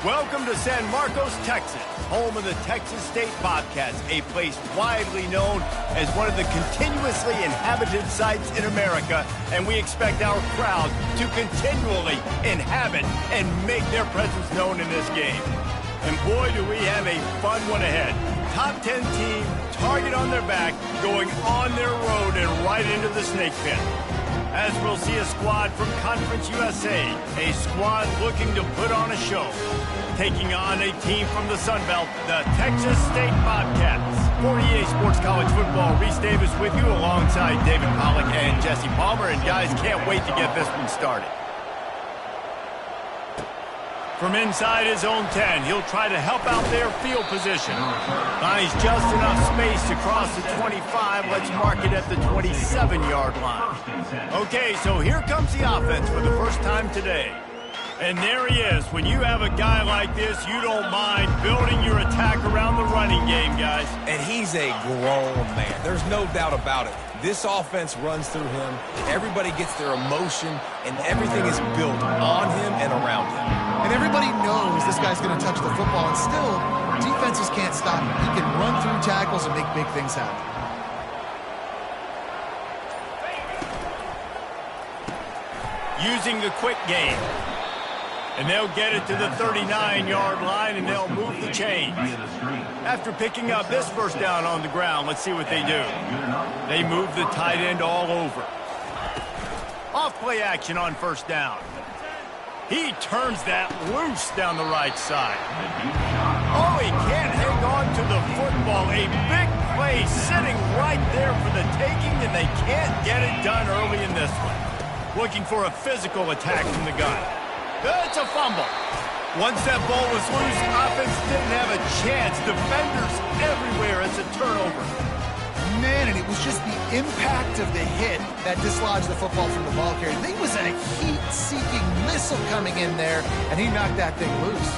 Welcome to San Marcos, Texas, home of the Texas State Bobcats, a place widely known as one of the continuously inhabited sites in America, and we expect our crowd to continually inhabit and make their presence known in this game. And boy, do we have a fun one ahead. Top 10 team, target on their back, going on their road and right into the snake pit. As we'll see a squad from Conference USA, a squad looking to put on a show. Taking on a team from the Sun Belt, the Texas State Bobcats. For EA Sports College Football, Reese Davis with you alongside David Pollack and Jesse Palmer. And guys, can't wait to get this one started. From inside his own 10, he'll try to help out their field position. Finds just enough space to cross the 25. Let's mark it at the 27-yard line. Okay, so here comes the offense for the first time today. And there he is. When you have a guy like this, you don't mind building your attack around the running game, guys. And he's a grown man. There's no doubt about it. This offense runs through him. Everybody gets their emotion, and everything is built on him and around him. And everybody knows this guy's going to touch the football, and still, defenses can't stop him. He can run through tackles and make big things happen. Using the quick game. And they'll get it to the 39-yard line, and they'll move the chains. After picking up this first down on the ground, let's see what they do. They move the tight end all over. Off-play action on first down. He turns that loose down the right side. Oh, he can't hang on to the football. A big play sitting right there for the taking, and they can't get it done early in this one. Looking for a physical attack from the gun. It's a fumble. Once that ball was loose, offense didn't have a chance. Defenders everywhere. It's a turnover. Man, and it was just the impact of the hit that dislodged the football from the ball carrier. There was a heat-seeking missile coming in there, and he knocked that thing loose.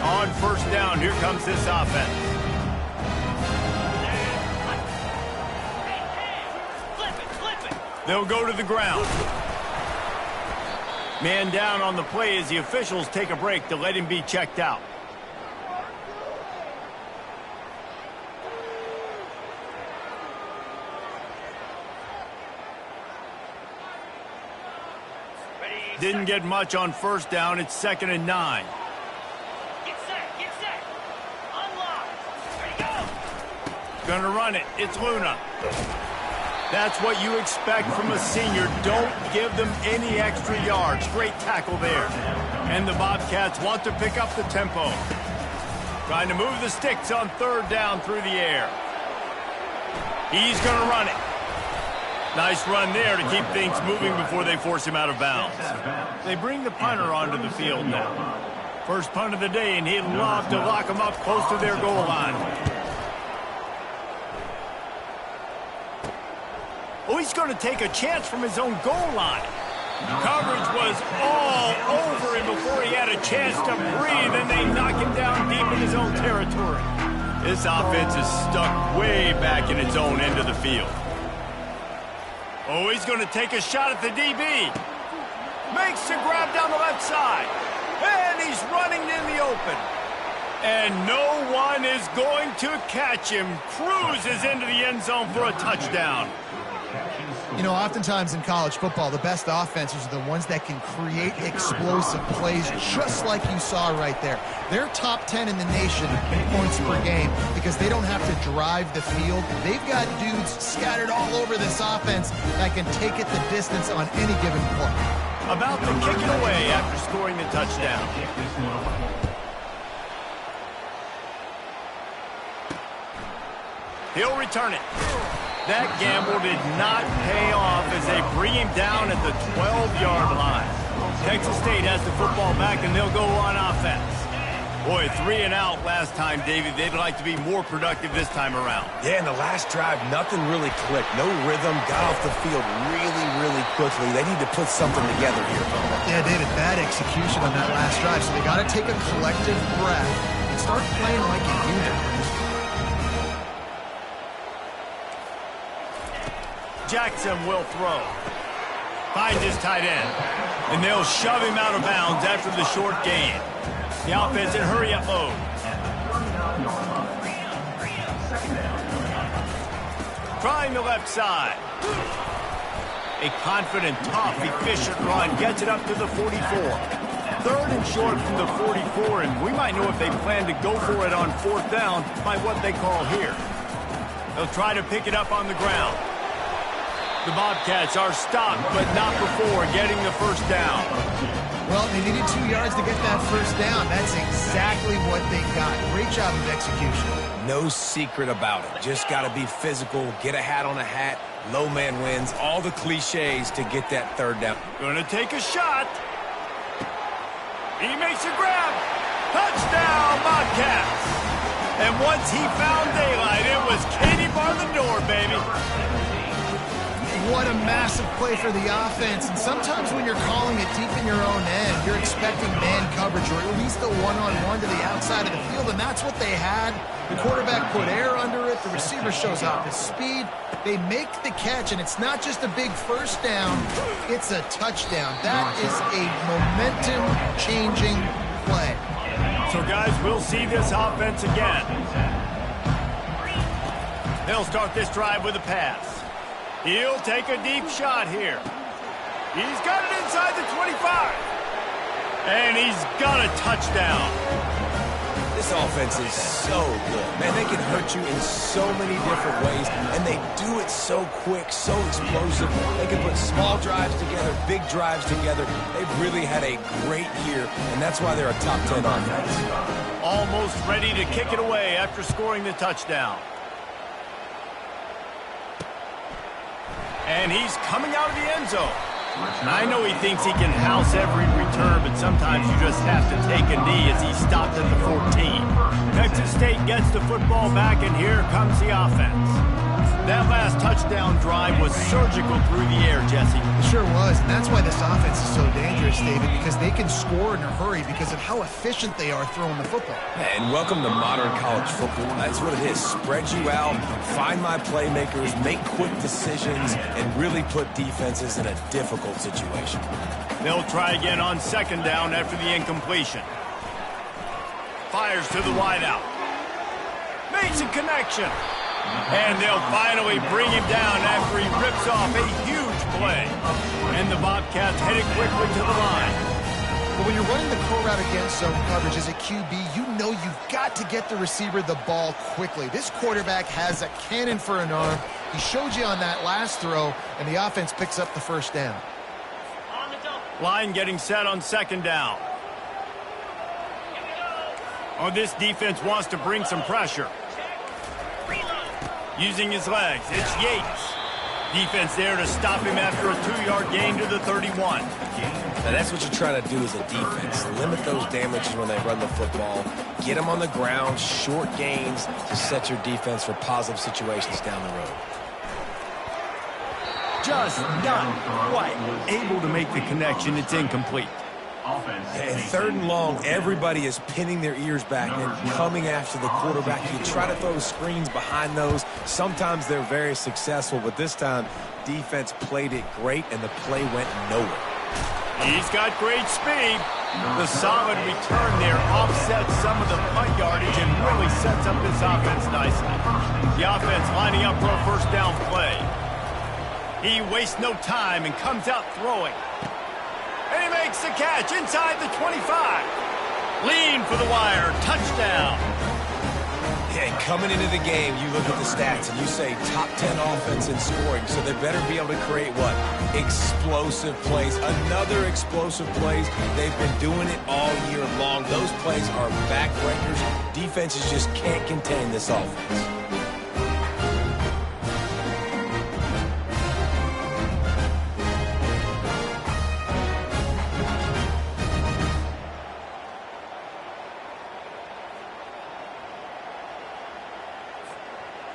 On first down, here comes this offense. They'll go to the ground. Man down on the play as the officials take a break to let him be checked out. Didn't get much on first down. It's 2nd and 9. Get set. Unlock. Ready, go. Gonna run it. It's Luna. That's what you expect from a senior. Don't give them any extra yards. Great tackle there. And the Bobcats want to pick up the tempo. Trying to move the sticks on third down through the air. He's going to run it. Nice run there to keep things moving before they force him out of bounds. They bring the punter onto the field now. First punt of the day, and he'd love to lock them up close to their goal line. Oh, he's going to take a chance from his own goal line. Coverage was all over him before he had a chance to breathe, and they knock him down deep in his own territory. This offense is stuck way back in its own end of the field. Oh, he's going to take a shot at the DB. Makes the grab down the left side. And he's running in the open. And no one is going to catch him. Cruises into the end zone for a touchdown. You know, oftentimes in college football, the best offenses are the ones that can create explosive plays, just like you saw right there. They're top 10 in the nation in points per game because they don't have to drive the field. They've got dudes scattered all over this offense that can take it the distance on any given play. About to kick it away after scoring the touchdown. He'll return it. That gamble did not pay off as they bring him down at the 12-yard line. Texas State has the football back, and they'll go on offense. Boy, 3 and out last time, David. They'd like to be more productive this time around. Yeah, in the last drive, nothing really clicked. No rhythm, got off the field really quickly. They need to put something together here. Yeah, David, bad execution on that last drive, so they got to take a collective breath and start playing like a unit. Jackson will throw. Finds his tight end. And they'll shove him out of bounds after the short gain. The offense in hurry-up mode. Trying the left side. A confident, tough, efficient run gets it up to the 44. Third and short from the 44, and we might know if they plan to go for it on fourth down by what they call here. They'll try to pick it up on the ground. The Bobcats are stopped, but not before getting the first down. Well, they needed 2 yards to get that first down. That's exactly what they got. Great job of execution. No secret about it. Just got to be physical, get a hat on a hat, low man wins, all the cliches to get that third down. Gonna take a shot. He makes a grab. Touchdown, Bobcats. And once he found daylight, it was Katie bar the door, baby. What a massive play for the offense. And sometimes when you're calling it deep in your own end, you're expecting man coverage or at least a one-on-one to the outside of the field, and that's what they had. The quarterback put air under it. The receiver shows off his speed. They make the catch, and it's not just a big first down. It's a touchdown. That is a momentum-changing play. So, guys, we'll see this offense again. They'll start this drive with a pass. He'll take a deep shot here. He's got it inside the 25. And he's got a touchdown. This offense is so good. Man, they can hurt you in so many different ways, and they do it so quick, so explosive. They can put small drives together, big drives together. They've really had a great year, and that's why they're a top 10 offense. Almost ready to kick it away after scoring the touchdown. And he's coming out of the end zone. I know he thinks he can house every return, but sometimes you just have to take a knee as he stopped at the 14. Texas State gets the football back, and here comes the offense. That last touchdown drive was surgical through the air, Jesse. It sure was, and that's why this offense is so dangerous, David, because they can score in a hurry because of how efficient they are throwing the football. And welcome to modern college football. That's what it is. Spread you out, find my playmakers, make quick decisions, and really put defenses in a difficult situation. They'll try again on second down after the incompletion. Fires to the wideout. Makes a connection. And they'll finally bring him down after he rips off a huge play. And the Bobcats headed quickly to the line. But when you're running the core route against zone coverage as a QB, you know you've got to get the receiver the ball quickly. This quarterback has a cannon for an arm. He showed you on that last throw, and the offense picks up the first down. Line getting set on second down. Oh, this defense wants to bring some pressure. Using his legs, it's Yates. Defense there to stop him after a 2-yard gain to the 31. Now that's what you're trying to do as a defense. Limit those damages when they run the football. Get them on the ground, short gains to set your defense for positive situations down the road. Just not quite able to make the connection. It's incomplete. And third and long, everybody is pinning their ears back and coming after the quarterback. You try to throw screens behind those. Sometimes they're very successful, but this time, defense played it great, and the play went nowhere. He's got great speed. The solid return there offsets some of the punt yardage and really sets up this offense nicely. The offense lining up for a first down play. He wastes no time and comes out throwing. And he makes the catch inside the 25. Lean for the wire. Touchdown. And coming into the game, you look at the stats and you say top 10 offense in scoring, so they better be able to create what? Explosive plays. Another explosive plays. They've been doing it all year long. Those plays are backbreakers. Defenses just can't contain this offense.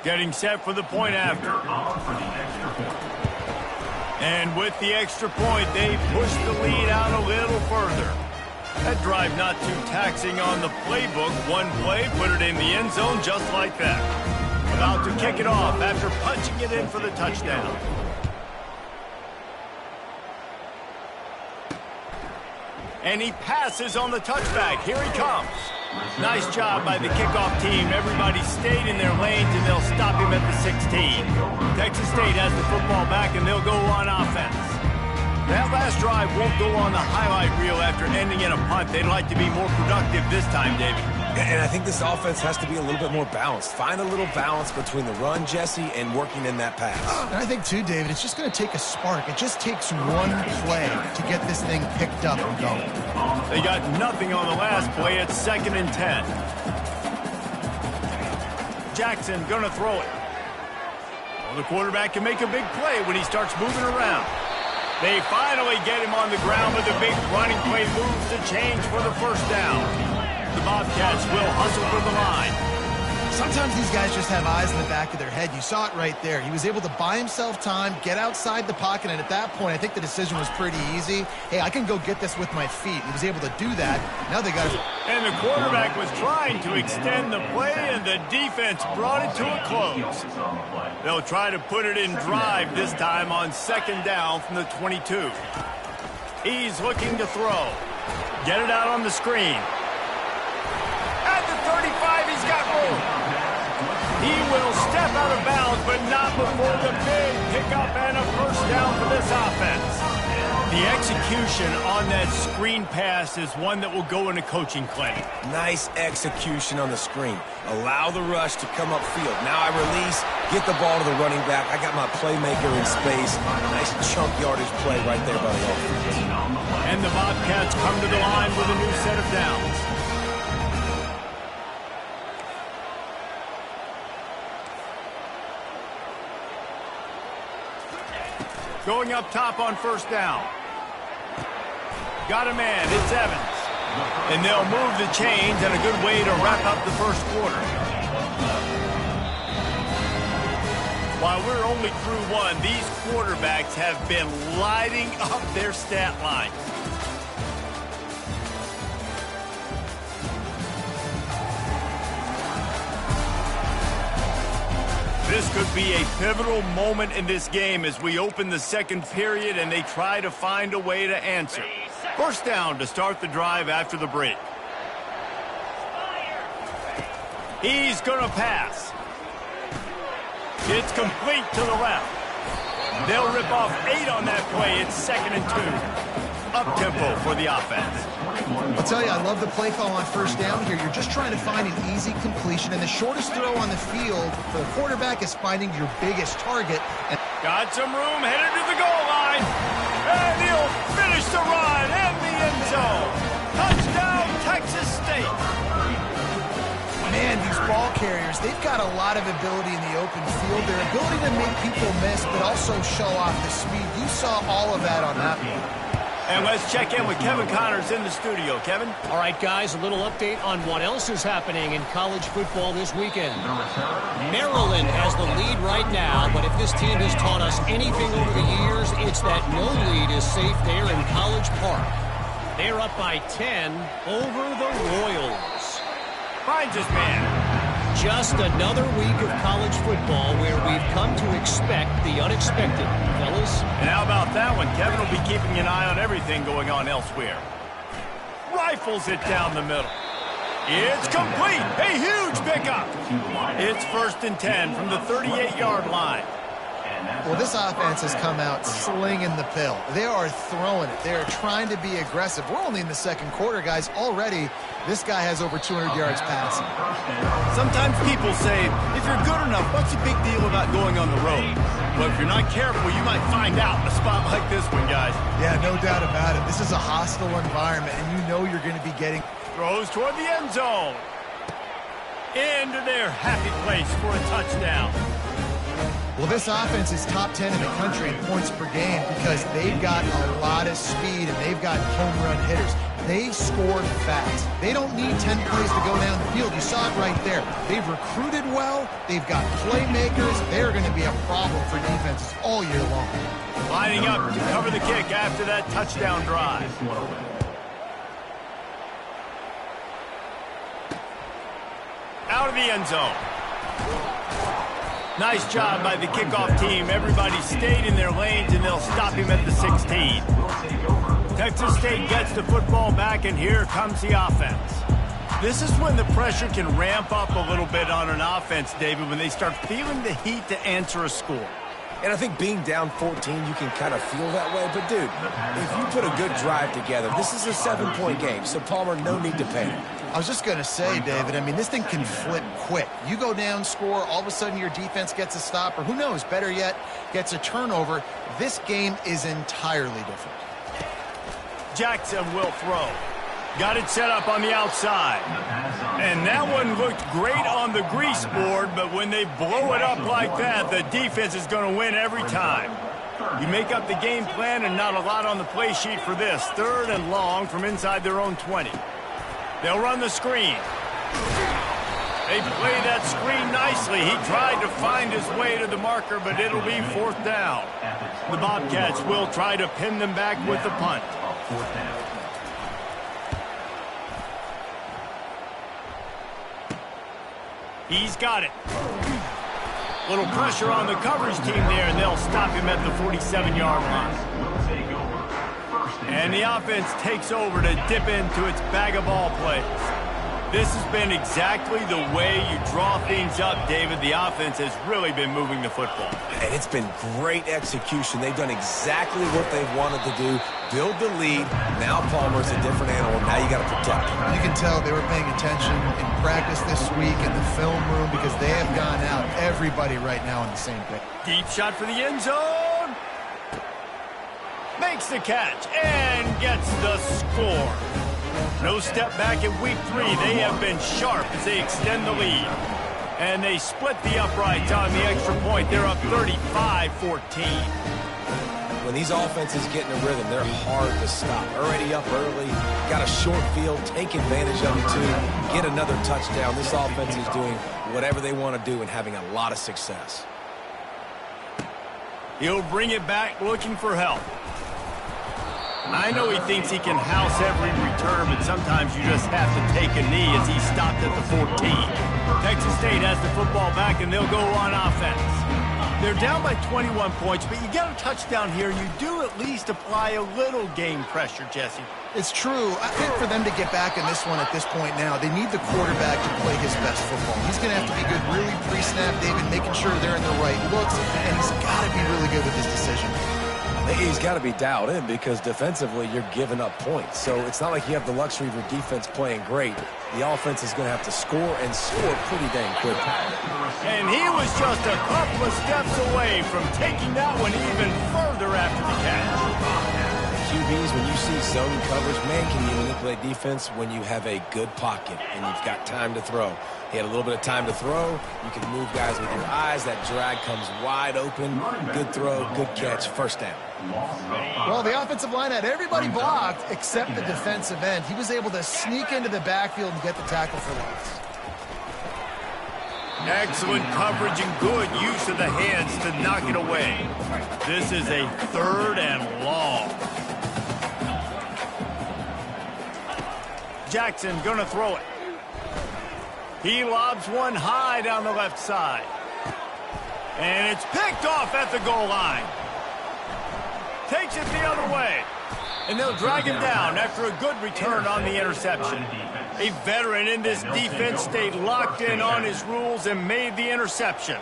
Getting set for the point after. And with the extra point, they push the lead out a little further. That drive not too taxing on the playbook. One play, put it in the end zone just like that. About to kick it off after punching it in for the touchdown. And he passes on the touchback. Here he comes. Nice job by the kickoff team. Everybody stayed in their lanes, and they'll stop him at the 16. Texas State has the football back, and they'll go on offense. That last drive won't go on the highlight reel after ending in a punt. They'd like to be more productive this time, David. And I think this offense has to be a little bit more balanced. Find a little balance between the run, Jesse, and working in that pass. And I think, too, David, it's just going to take a spark. It just takes one play to get this thing picked up and going. They got nothing on the last play. It's 2nd and 10. Jackson going to throw it. Well, the quarterback can make a big play when he starts moving around. They finally get him on the ground with a big running play, moves the change for the first down. The Bobcats will hustle for the line. Sometimes these guys just have eyes in the back of their head. You saw it right there. He was able to buy himself time, get outside the pocket, and at that point, I think the decision was pretty easy. Hey, I can go get this with my feet. He was able to do that. Now they got to... And the quarterback was trying to extend the play, and the defense brought it to a close. They'll try to put it in drive this time on 2nd down from the 22. He's looking to throw. Get it out on the screen. At the 35, he's got room. He will step out of bounds, but not before the big pickup and a first down for this offense. The execution on that screen pass is one that will go in a coaching clinic. Nice execution on the screen. Allow the rush to come upfield. Now I release, get the ball to the running back. I got my playmaker in space. Nice chunk yardage play right there by the offense. And the Bobcats come to the line with a new set of downs. Going up top on 1st down. Got a man, it's Evans. And they'll move the chains, and a good way to wrap up the first quarter. While we're only through one, these quarterbacks have been lighting up their stat line. This could be a pivotal moment in this game as we open the 2nd period and they try to find a way to answer. 1st down to start the drive after the break. He's going to pass. It's complete to the left. They'll rip off 8 on that play. It's 2nd and 2. Up-tempo for the offense. I'll tell you, I love the play call on 1st down here. You're just trying to find an easy completion, and the shortest throw on the field for the quarterback is finding your biggest target. And got some room, headed to the goal line. And he'll finish the run in the end zone. Touchdown, Texas State. Man, these ball carriers, they've got a lot of ability in the open field. Their ability to make people miss, but also show off the speed. You saw all of that on that one. And let's check in with Kevin Connors in the studio. Kevin? All right, guys, a little update on what else is happening in college football this weekend. Maryland has the lead right now, but if this team has taught us anything over the years, it's that no lead is safe there in College Park. They're up by 10 over the Royals. Finds his man. Just another week of college football where we've come to expect the unexpected, fellas. And how about that one? Kevin will be keeping an eye on everything going on elsewhere. Rifles it down the middle. It's complete. A huge pickup. It's 1st and 10 from the 38-yard line. Well, this offense has come out slinging the pill. They are throwing it. They are trying to be aggressive. We're only in the 2nd quarter, guys. Already, this guy has over 200 yards passing. Sometimes people say, if you're good enough, what's the big deal about going on the road? Well, if you're not careful, you might find out in a spot like this one, guys. Yeah, no doubt about it. This is a hostile environment, and you know you're going to be getting... Throws toward the end zone. Into their happy place for a touchdown. Well, this offense is top 10 in the country in points per game because they've got a lot of speed and they've got home run hitters. They scored fast. They don't need 10 plays to go down the field. You saw it right there. They've recruited well. They've got playmakers. They're going to be a problem for defenses all year long. Lining up to cover the kick after that touchdown drive. Out of the end zone. Nice job by the kickoff team. Everybody stayed in their lanes, and they'll stop him at the 16. Texas Texas State gets the football back, and here comes the offense. This is when the pressure can ramp up a little bit on an offense, David, when they start feeling the heat to answer a score. And I think being down 14, you can kind of feel that way. But, dude, if you put a good drive together, this is a 7-point game. So, Palmer, no need to panic. I was just going to say, David, I mean, this thing can flip quick. You go down, score, all of a sudden your defense gets a stop, or who knows, better yet, gets a turnover. This game is entirely different. Jackson will throw. Got it set up on the outside. And that one looked great on the grease board, but when they blow it up like that, the defense is going to win every time. You make up the game plan and not a lot on the play sheet for this. 3rd and long from inside their own 20. They'll run the screen. They play that screen nicely. He tried to find his way to the marker, but it'll be 4th down. The Bobcats will try to pin them back with the punt. He's got it. Little pressure on the coverage team there, and they'll stop him at the 47-yard line. And the offense takes over to dip into its bag of ball plays. This has been exactly the way you draw things up, David. The offense has really been moving the football. And it's been great execution. They've done exactly what they've wanted to do. Build the lead. Now Palmer's a different animal. Now you got to protect him. You can tell they were paying attention in practice this week in the film room because they have gone out, everybody right now on the same page. Deep shot for the end zone. Makes the catch and gets the score. No step back in week 3. They have been sharp as they extend the lead. And they split the uprights on the extra point. They're up 35-14. When these offenses get in a rhythm, they're hard to stop. Already up early, got a short field, take advantage of it too, get another touchdown. This offense is doing whatever they want to do and having a lot of success. He'll bring it back looking for help. I know he thinks he can house every return, but sometimes you just have to take a knee as he stopped at the 14. Texas State has the football back, and they'll go on offense. They're down by 21 points, but you get a touchdown here, you do at least apply a little game pressure, Jesse. It's true. I think for them to get back in this one at this point now, they need the quarterback to play his best football. He's going to have to be good really pre-snap, David, making sure they're in the right looks, and he's got to be really good with his decision. He's got to be dialed in because defensively you're giving up points. So it's not like you have the luxury of your defense playing great. The offense is going to have to score and score pretty dang quick. And he was just a couple of steps away from taking that one even further after the catch. QBs, when you see zone coverage, man, can you manipulate defense when you have a good pocket and you've got time to throw. He had a little bit of time to throw. You can move guys with your eyes. That drag comes wide open. Good throw, good catch, 1st down. Well, the offensive line had everybody blocked except the defensive end. He was able to sneak into the backfield and get the tackle for loss. Excellent coverage and good use of the hands to knock it away. This is a 3rd and long. Jackson gonna throw it. He lobs one high down the left side. And it's picked off at the goal line. Takes it the other way. And they'll drag him down after a good return on the interception. A veteran in this defense stayed locked in on his rules and made the interception.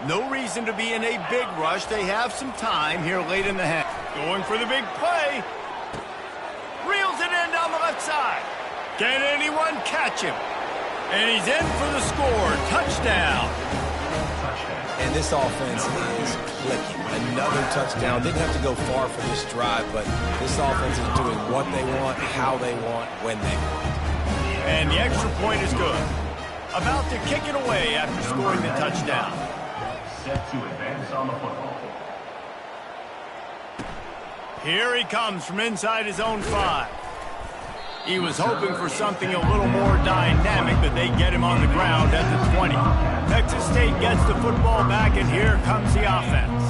No reason to be in a big rush. They have some time here late in the half. Going for the big play. Reels it in down the left side. Can anyone catch him? And he's in for the score. Touchdown. And this offense is clicking. Another touchdown. Didn't have to go far for this drive, but this offense is doing what they want, how they want, when they want. And the extra point is good. About to kick it away after scoring the touchdown. Set to advance on the football. Here he comes from inside his own 5. He was hoping for something a little more dynamic, but they get him on the ground at the 20. Texas State gets the football back, and here comes the offense.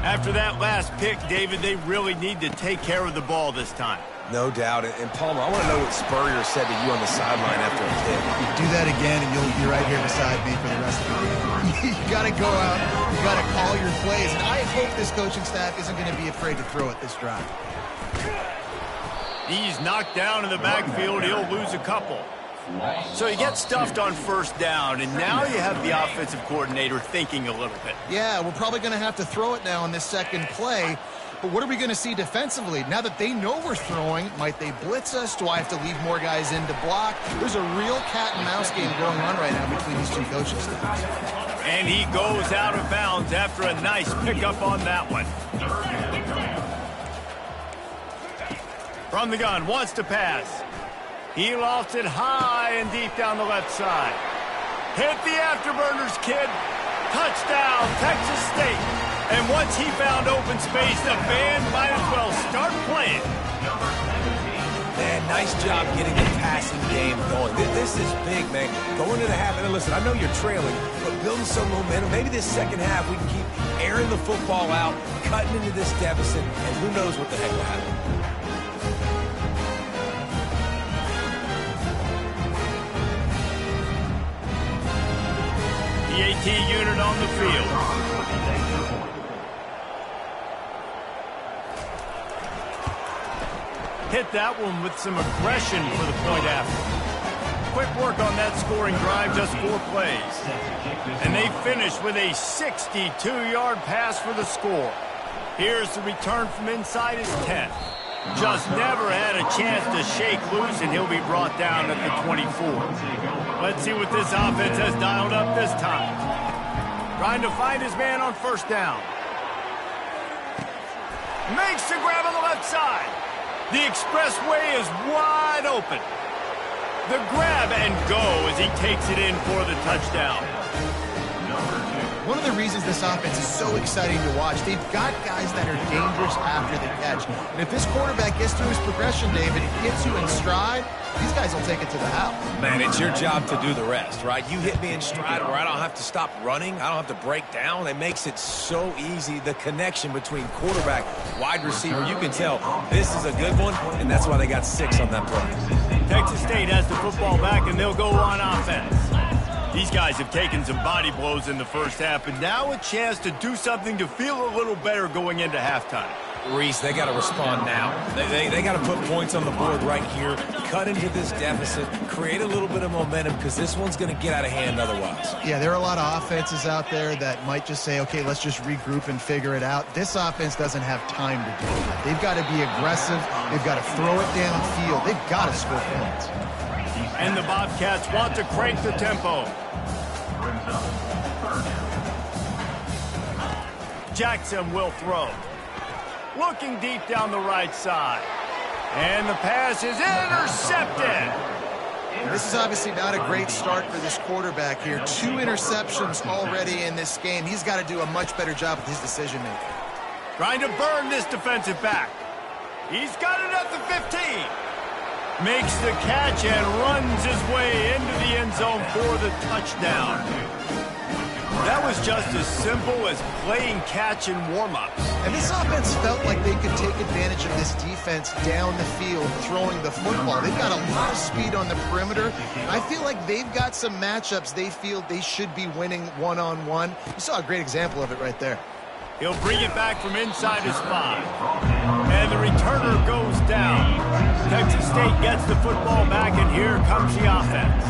After that last pick, David, they really need to take care of the ball this time. No doubt. And Palmer, I want to know what Spurrier said to you on the sideline after a pick. You do that again, and you'll be right here beside me for the rest of the game. You got to go out. You got to call your plays. And I hope this coaching staff isn't going to be afraid to throw it this drive. He's knocked down in the backfield. He'll lose a couple. So he gets stuffed on first down, and now you have the offensive coordinator thinking a little bit. Yeah, we're probably going to have to throw it now on this second play. But what are we going to see defensively? Now that they know we're throwing, might they blitz us? Do I have to leave more guys in to block? There's a real cat and mouse game going on right now between these two coaching staffs. And he goes out of bounds after a nice pickup on that one. From the gun, wants to pass. He lofts it high and deep down the left side. Hit the afterburners, kid. Touchdown, Texas State. And once he found open space, the band might as well start playing. Man, nice job getting the passing game going. This is big, man. Going into the half, and listen, I know you're trailing, but building some momentum. Maybe this second half we can keep airing the football out, cutting into this deficit, and who knows what the heck will happen. The AT unit on the field. Hit that one with some aggression for the point after. Quick work on that scoring drive, just 4 plays. And they finish with a 62-yard pass for the score. Here's the return from inside his 10. Just never had a chance to shake loose, and he'll be brought down at the 24. Let's see what this offense has dialed up this time. Trying to find his man on first down. Makes the grab on the left side. The expressway is wide open. The grab and go as he takes it in for the touchdown. One of the reasons this offense is so exciting to watch, they've got guys that are dangerous after the catch. And if this quarterback gets through his progression, David, gets you in stride, these guys will take it to the house. Man, it's your job to do the rest, right? You hit me in stride where I don't have to stop running. I don't have to break down. It makes it so easy. The connection between quarterback, wide receiver, you can tell this is a good one, and that's why they got 6 on that play. Texas State has the football back, and they'll go on offense. These guys have taken some body blows in the first half, and now a chance to do something to feel a little better going into halftime. Reese, they got to respond now. They got to put points on the board right here, cut into this deficit, create a little bit of momentum, because this one's going to get out of hand otherwise. Yeah, there are a lot of offenses out there that might just say, okay, let's just regroup and figure it out. This offense doesn't have time to do that. They've got to be aggressive. They've got to throw it downfield. They've got to score points. And the Bobcats want to crank the tempo. Jackson will throw. Looking deep down the right side. And the pass is intercepted. This is obviously not a great start for this quarterback here. 2 interceptions already in this game. He's got to do a much better job with his decision-making. Trying to burn this defensive back. He's got it at the 15. Makes the catch and runs his way into the end zone for the touchdown. That was just as simple as playing catch in warm-ups. And this offense felt like they could take advantage of this defense down the field, throwing the football. They've got a lot of speed on the perimeter. And I feel like they've got some matchups they feel they should be winning one-on-one. You saw a great example of it right there. He'll bring it back from inside his 5. And the returner goes down. Texas State gets the football back, and here comes the offense.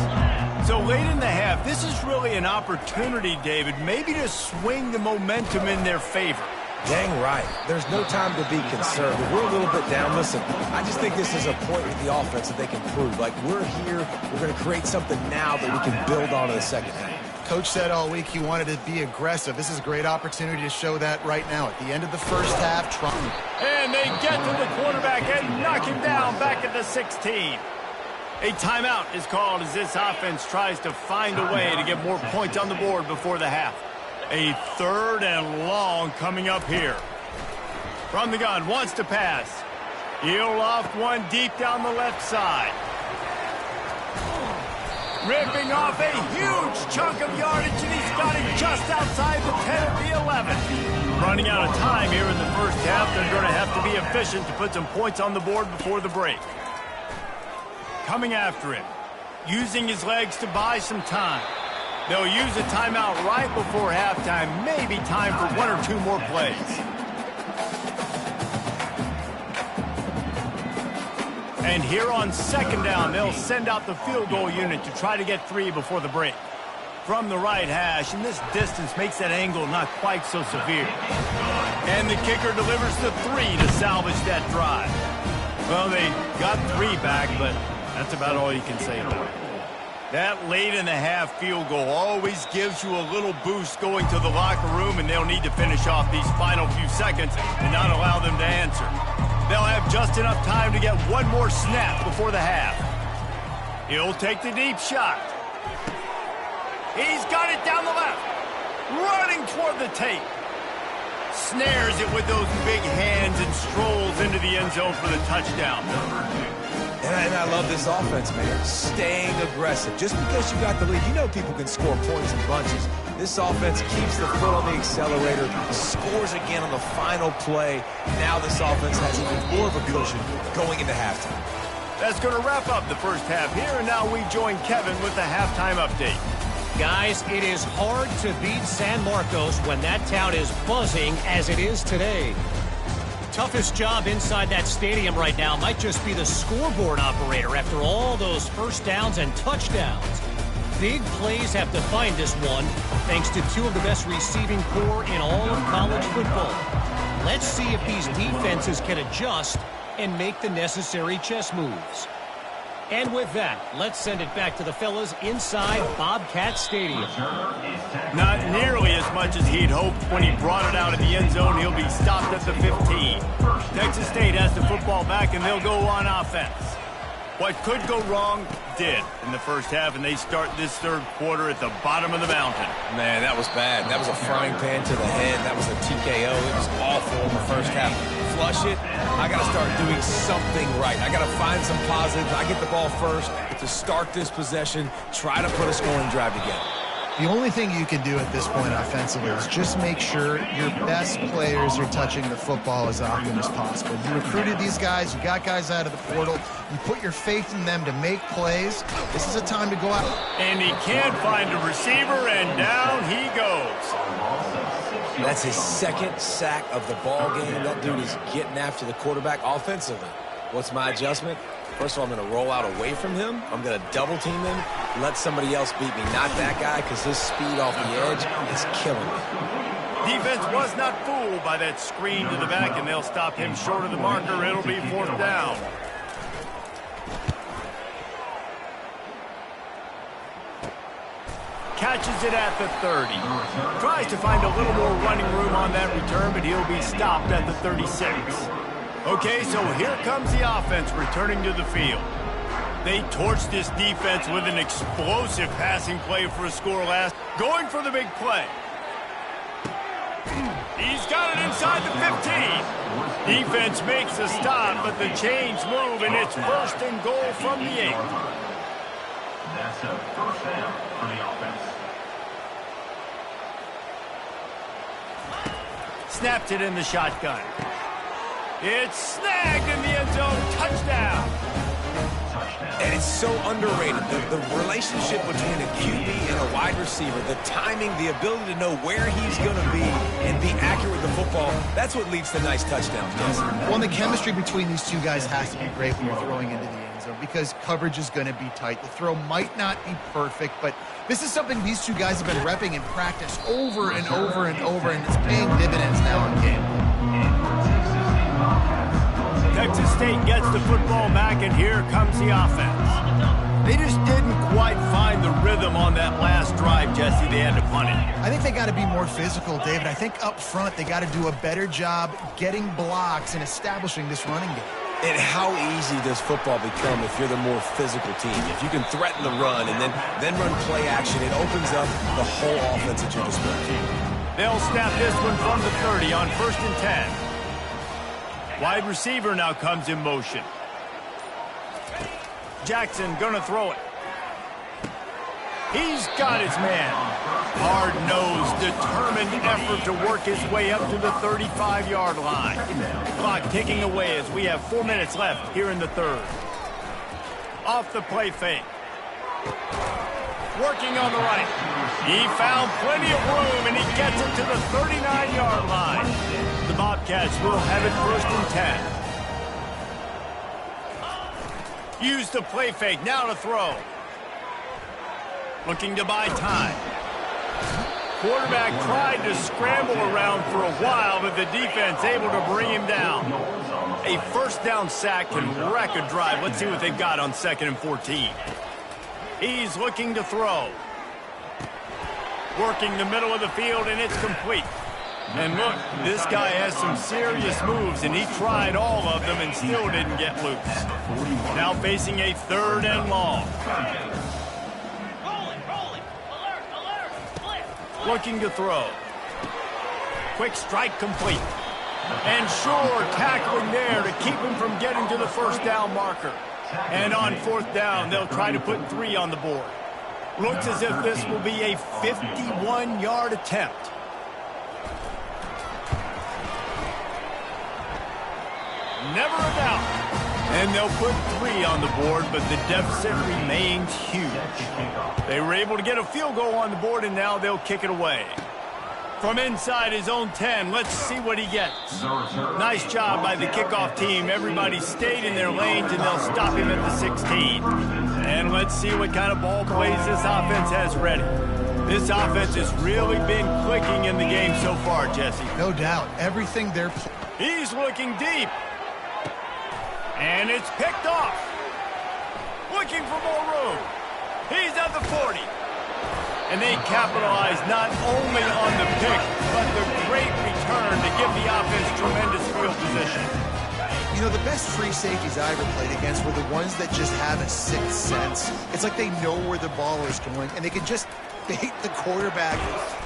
So late in the half, this is really an opportunity, David, maybe to swing the momentum in their favor. Dang right. There's no time to be concerned. We're a little bit down. Listen, I just think this is a point with the offense that they can prove. Like, we're here, we're going to create something now that we can build on in the second half. Coach said all week he wanted to be aggressive. This is a great opportunity to show that right now. At the end of the first half, and they get to the quarterback and knock him down back at the 16. A timeout is called as this offense tries to find a way to get more points on the board before the half. A 3rd and long coming up here. From the gun, wants to pass. He'll loft one deep down the left side. Ripping off a huge chunk of yardage, and he's got it just outside the 10 of the 11. Running out of time here in the first half. They're going to have to be efficient to put some points on the board before the break. Coming after him, using his legs to buy some time. They'll use a timeout right before halftime, maybe time for 1 or 2 more plays. And here on second down, they'll send out the field goal unit to try to get 3 before the break. From the right hash, and this distance makes that angle not quite so severe. And the kicker delivers the 3 to salvage that drive. Well, they got 3 back, but that's about all you can say about it. That late in the half field goal always gives you a little boost going to the locker room, and they'll need to finish off these final few seconds and not allow them to answer. They'll have just enough time to get one more snap before the half. He'll take the deep shot. He's got it down the left. Running toward the tape. Snares it with those big hands and strolls into the end zone for the touchdown. And I love this offense, man. Staying aggressive. Just because you got the lead, you know people can score points in bunches. This offense keeps the foot on the accelerator, scores again on the final play. Now this offense has even more of a cushion going into halftime. That's going to wrap up the first half here, and now we join Kevin with the halftime update. Guys, it is hard to beat San Marcos when that town is buzzing as it is today. Toughest job inside that stadium right now might just be the scoreboard operator after all those first downs and touchdowns. Big plays have defined this one, thanks to 2 of the best receiving corps in all of college football. Let's see if these defenses can adjust and make the necessary chess moves. And with that, let's send it back to the fellas inside Bobcat Stadium. Not nearly as much as he'd hoped when he brought it out of the end zone. He'll be stopped at the 15. Texas State has the football back, and they'll go on offense. What could go wrong did in the first half, and they start this third quarter at the bottom of the mountain. Man, that was bad. That was a frying pan to the head. That was a TKO. It was awful in the first half. Flush it. I got to start doing something right. I got to find some positives. I get the ball first to start this possession, try to put a scoring drive together. The only thing you can do at this point offensively is just make sure your best players are touching the football as often as possible. You recruited these guys. You got guys out of the portal. You put your faith in them to make plays. This is a time to go out. And he can't find a receiver, and down he goes. That's his second sack of the ball game. That dude is getting after the quarterback offensively. What's my adjustment? First of all, I'm going to roll out away from him. I'm going to double team him, let somebody else beat me. Not that guy, because his speed off the edge is killing me. Defense was not fooled by that screen to the back, and they'll stop him short of the marker. It'll be 4th down. Catches it at the 30. Tries to find a little more running room on that return, but he'll be stopped at the 36. Okay, so here comes the offense returning to the field. They torched this defense with an explosive passing play for a score last. Going for the big play. He's got it inside the 15. Defense makes a stop, but the chains move, and it's 1st and goal from the 8. That's a first down for the offense. Snapped it in the shotgun. It's snagged in the end zone. Touchdown. And it's so underrated. The relationship between a QB and a wide receiver, the timing, the ability to know where he's going to be and be accurate with the football, that's what leads to nice touchdowns, Jesse. Well, the chemistry between these two guys has to be great when you're throwing into the end zone because coverage is going to be tight. The throw might not be perfect, but this is something these two guys have been repping in practice over and over and over, and it's paying dividends now in game. Texas State gets the football back, and here comes the offense. They just didn't quite find the rhythm on that last drive, Jesse. They had to punt it. I think they got to be more physical, David. I think up front they got to do a better job getting blocks and establishing this running game. And how easy does football become if you're the more physical team? If you can threaten the run and then run play action, it opens up the whole offense at your display. They'll snap this one from the 30 on 1st and 10. Wide receiver now comes in motion. Jackson gonna throw it. He's got his man. Hard-nosed, determined effort to work his way up to the 35-yard line. Clock ticking away as we have 4 minutes left here in the third. Off the play fake. Working on the right. He found plenty of room, and he gets it to the 39-yard line. The Bobcats will have it 1st and 10. Use the play fake, now to throw. Looking to buy time. Quarterback tried to scramble around for a while, but the defense able to bring him down. A first down sack can wreck a drive. Let's see what they've got on 2nd and 14. He's looking to throw. Working the middle of the field, and it's complete. And look, this guy has some serious moves, and he tried all of them and still didn't get loose. Now facing a 3rd and long. Rolling. Alert. Flip. Looking to throw. Quick strike complete. And sure, tackling there to keep him from getting to the first down marker. And on 4th down, they'll try to put 3 on the board. Looks as if this will be a 51-yard attempt. Never a doubt. And they'll put 3 on the board, but the deficit remains huge. They were able to get a field goal on the board, and now they'll kick it away. From inside his own 10, let's see what he gets. Nice job by the kickoff team. Everybody stayed in their lanes, and they'll stop him at the 16. And let's see what kind of ball plays this offense has ready. This offense has really been clicking in the game so far, Jesse. No doubt. Everything they're He's looking deep. And it's picked off. Looking for more room. He's at the 40. And they capitalize not only on the pick, but the great return to give the offense tremendous field position. You know, the best free safeties I ever played against were the ones that just have a sixth sense. It's like they know where the ball is going, and they can just bait the quarterback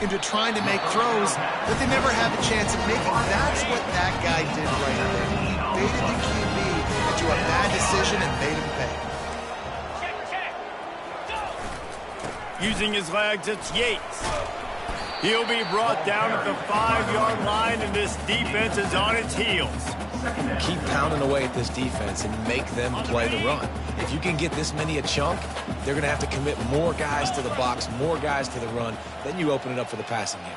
into trying to make throws that they never have a chance of making. That's what that guy did right there. He baited the QB into a bad decision and made him pay. Check. Go. Using his legs, it's Yates. He'll be brought down at the 5-yard line, and this defense is on its heels. Keep pounding away at this defense and make them play the run. If you can get this many a chunk, they're going to have to commit more guys to the box, more guys to the run. Then you open it up for the passing game.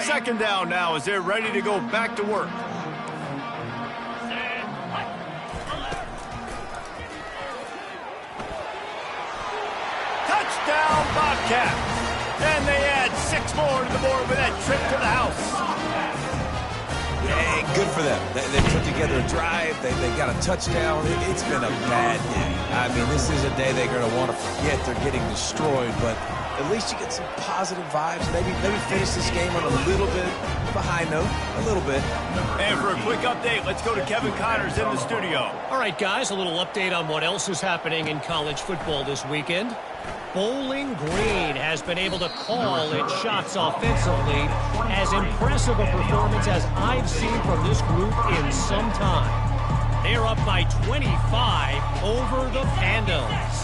Second down now as they're ready to go back to work. Touchdown, Bobcats. And they add 6 more to the board with that trip to the house. Hey, good for them. They put together a drive. They got a touchdown. It's been a bad day. I mean, this is a day they're going to want to forget. They're getting destroyed, but at least you get some positive vibes. Maybe finish this game on a little bit of a high note, a little bit. And for a quick update, let's go to Kevin Connors in the studio. All right, guys, a little update on what else is happening in college football this weekend. Bowling Green has been able to call its shots offensively. As impressive a performance as I've seen from this group in some time. They're up by 25 over the Pandas.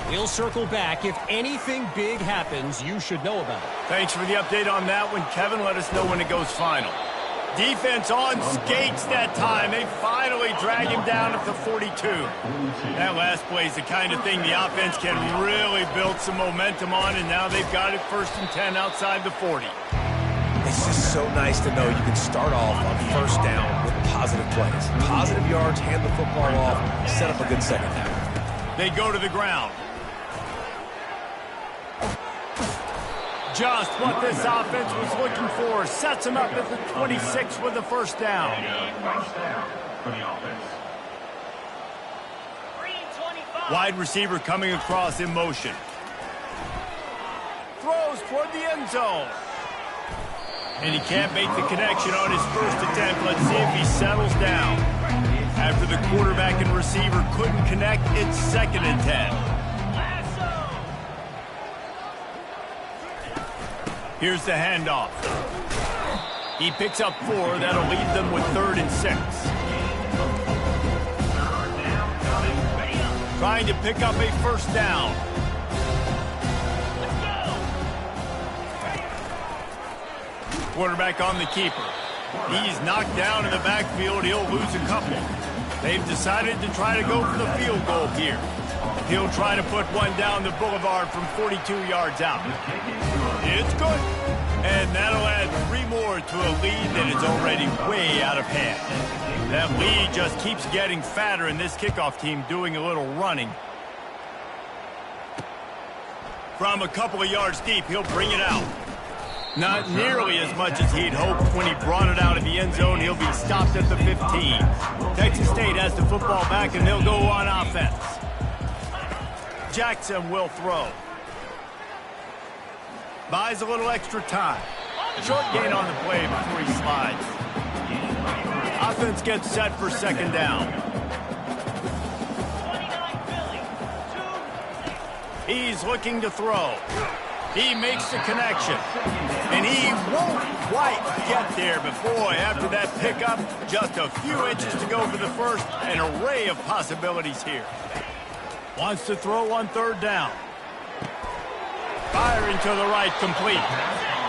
We'll circle back. If anything big happens, you should know about it. Thanks for the update on that one, Kevin. Let us know when it goes final. Defense on skates that time. They finally drag him down at the 42. That last play is the kind of thing the offense can really build some momentum on, and now they've got it 1st and 10 outside the 40. It's just so nice to know you can start off on 1st down with positive plays. Positive yards, hand the football off, set up a good second half. They go to the ground. Just what this offense was looking for. Sets him up at the 26 with the 1st down. First down for the offense. Green 25. Wide receiver coming across in motion. Throws toward the end zone. And he can't make the connection on his 1st attempt. Let's see if he settles down. After the quarterback and receiver couldn't connect, it's 2nd and 10. Here's the handoff. He picks up 4. That'll leave them with 3rd and 6. Trying to pick up a 1st down. Quarterback on the keeper. He's knocked down in the backfield. He'll lose a couple. They've decided to try to go for the field goal here. He'll try to put one down the boulevard from 42 yards out. It's good. And that'll add 3 more to a lead that is already way out of hand. That lead just keeps getting fatter, and this kickoff team doing a little running. From a couple of yards deep, he'll bring it out. Not nearly as much as he'd hoped when he brought it out of the end zone. He'll be stopped at the 15. Texas State has the football back, and they'll go on offense. Jackson will throw. Buys a little extra time. Short gain on the play before he slides. Offense gets set for second down. He's looking to throw. He makes the connection. And he won't quite get there, but boy, after that pickup, just a few inches to go for the first. An array of possibilities here. Wants to throw on third down. Firing to the right, complete.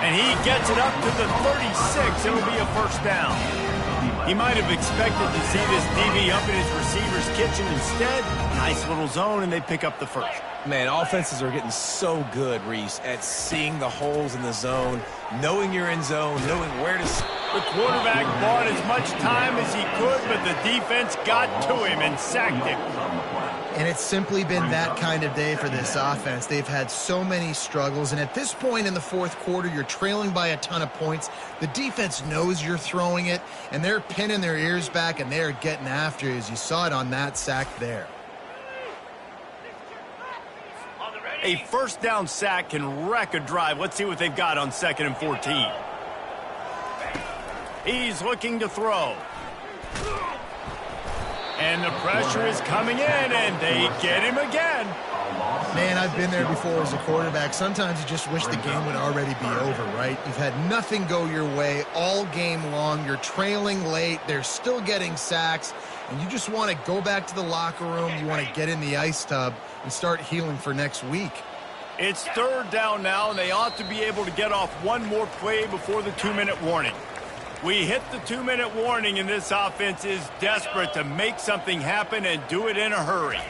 And he gets it up to the 36. It'll be a first down. He might have expected to see this DB up in his receiver's kitchen. Instead, nice little zone, and they pick up the first. Man, offenses are getting so good, Reese, at seeing the holes in the zone, knowing you're in zone, knowing where to... The quarterback bought as much time as he could, but the defense got to him and sacked him. And it's simply been that kind of day for this offense. They've had so many struggles, and at this point in the fourth quarter, you're trailing by a ton of points. The defense knows you're throwing it, and they're pinning their ears back, and they're getting after you, as you saw it on that sack there. A first down sack can wreck a drive. Let's see what they've got on 2nd and 14. He's looking to throw. And the pressure is coming in, and they get him again. Man, I've been there before as a quarterback. Sometimes you just wish the game would already be over, right? You've had nothing go your way all game long. You're trailing late. They're still getting sacks. And you just want to go back to the locker room. You want to get in the ice tub and start healing for next week. It's third down now, and they ought to be able to get off one more play before the 2-minute warning. We hit the 2-minute warning, and this offense is desperate to make something happen and do it in a hurry.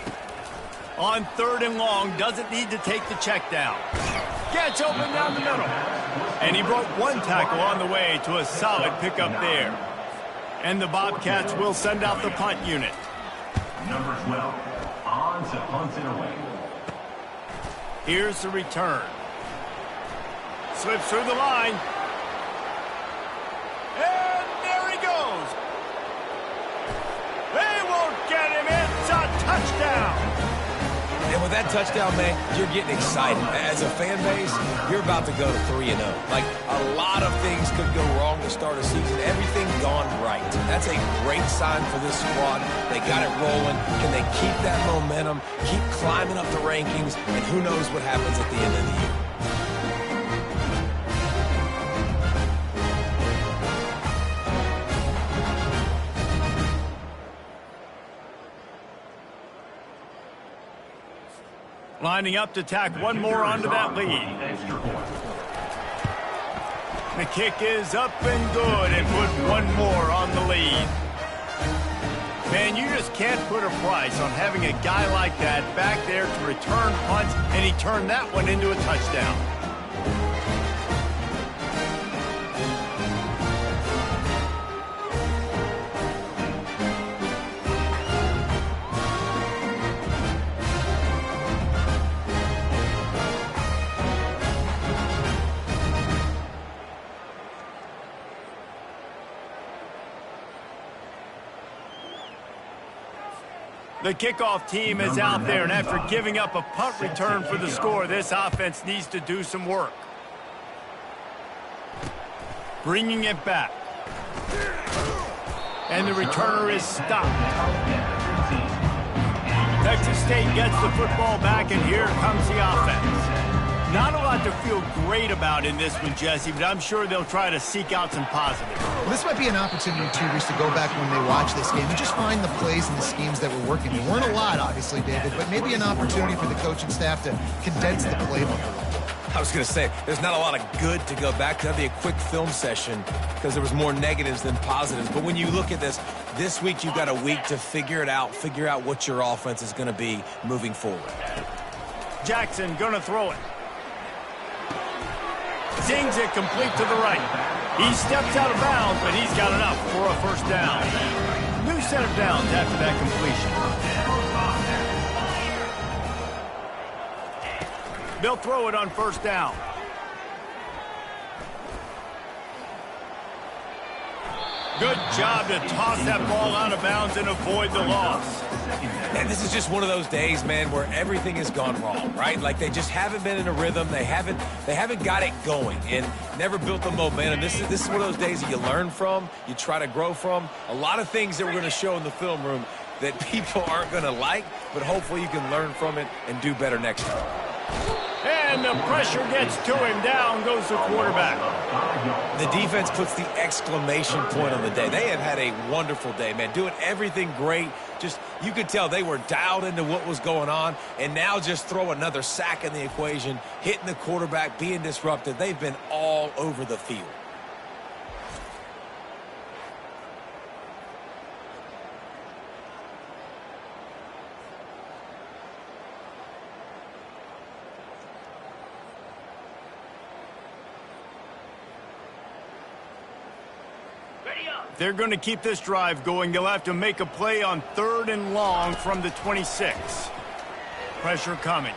On 3rd and long, doesn't need to take the check down. Gets open down the middle. And he broke one tackle on the way to a solid pickup there. And the Bobcats will send out the punt unit. Number 12, on to punt it away. Here's the return. Slips through the line. And there he goes. They won't get him. It's a touchdown. And with that touchdown, man, you're getting excited. As a fan base, you're about to go to 3-0. Like, a lot of things could go wrong to start a season. Everything gone right. That's a great sign for this squad. They got it rolling. Can they keep that momentum, keep climbing up the rankings, and who knows what happens at the end of the year. Lining up to tack one more onto that lead. The kick is up and good, and put one more on the lead. Man, you just can't put a price on having a guy like that back there to return punts, and he turned that one into a touchdown. The kickoff team is out there, and after giving up a punt return for the score, this offense needs to do some work. Bringing it back. And the returner is stopped. Texas State gets the football back, and here comes the offense. Not a lot to feel great about in this one, Jesse, but I'm sure they'll try to seek out some positives. Well, this might be an opportunity, too, Reese, to go back when they watch this game and just find the plays and the schemes that were working. There weren't a lot, obviously, David, but maybe an opportunity for the coaching staff to condense the playbook. I was going to say, there's not a lot of good to go back to. That'd be a quick film session because there was more negatives than positives. But when you look at this, This week, you've got a week to figure it out, figure out what your offense is going to be moving forward. Jackson gonna throw it. Zings it complete to the right. He steps out of bounds, but he's got enough for a first down. New set of downs after that completion. They'll throw it on first down. Good job to toss that ball out of bounds and avoid the loss. And this is just one of those days, man, where everything has gone wrong, right? Like they just haven't been in a rhythm. They haven't got it going and never built the momentum. This is one of those days that you learn from, you try to grow from. A lot of things that we're going to show in the film room that people aren't going to like, but hopefully you can learn from it and do better next time. And the pressure gets to him. Down goes the quarterback. The defense puts the exclamation point on the day. They have had a wonderful day, man, doing everything great. Just, you could tell they were dialed into what was going on, and now just throw another sack in the equation, hitting the quarterback, being disruptive. They've been all over the field. They're going to keep this drive going. They'll have to make a play on 3rd and long from the 26. Pressure coming.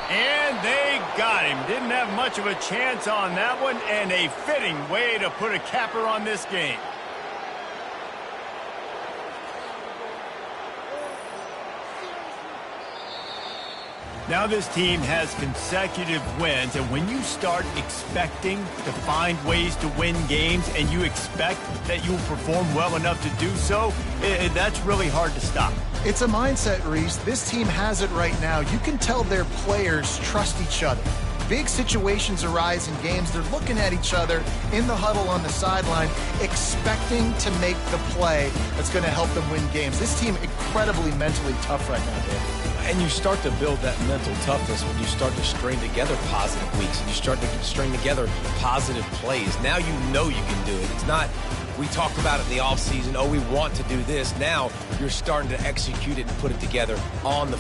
And they got him. Didn't have much of a chance on that one, and a fitting way to put a capper on this game. Now this team has consecutive wins, and when you start expecting to find ways to win games and you expect that you'll perform well enough to do so, that's really hard to stop. It's a mindset, Reese. This team has it right now. You can tell their players trust each other. Big situations arise in games. They're looking at each other in the huddle on the sideline, expecting to make the play that's going to help them win games. This team incredibly mentally tough right now, Dave. And you start to build that mental toughness when you start to string together positive weeks and you start to string together positive plays. Now you know you can do it. It's not, we talked about it in the offseason, oh, we want to do this. Now you're starting to execute it and put it together on the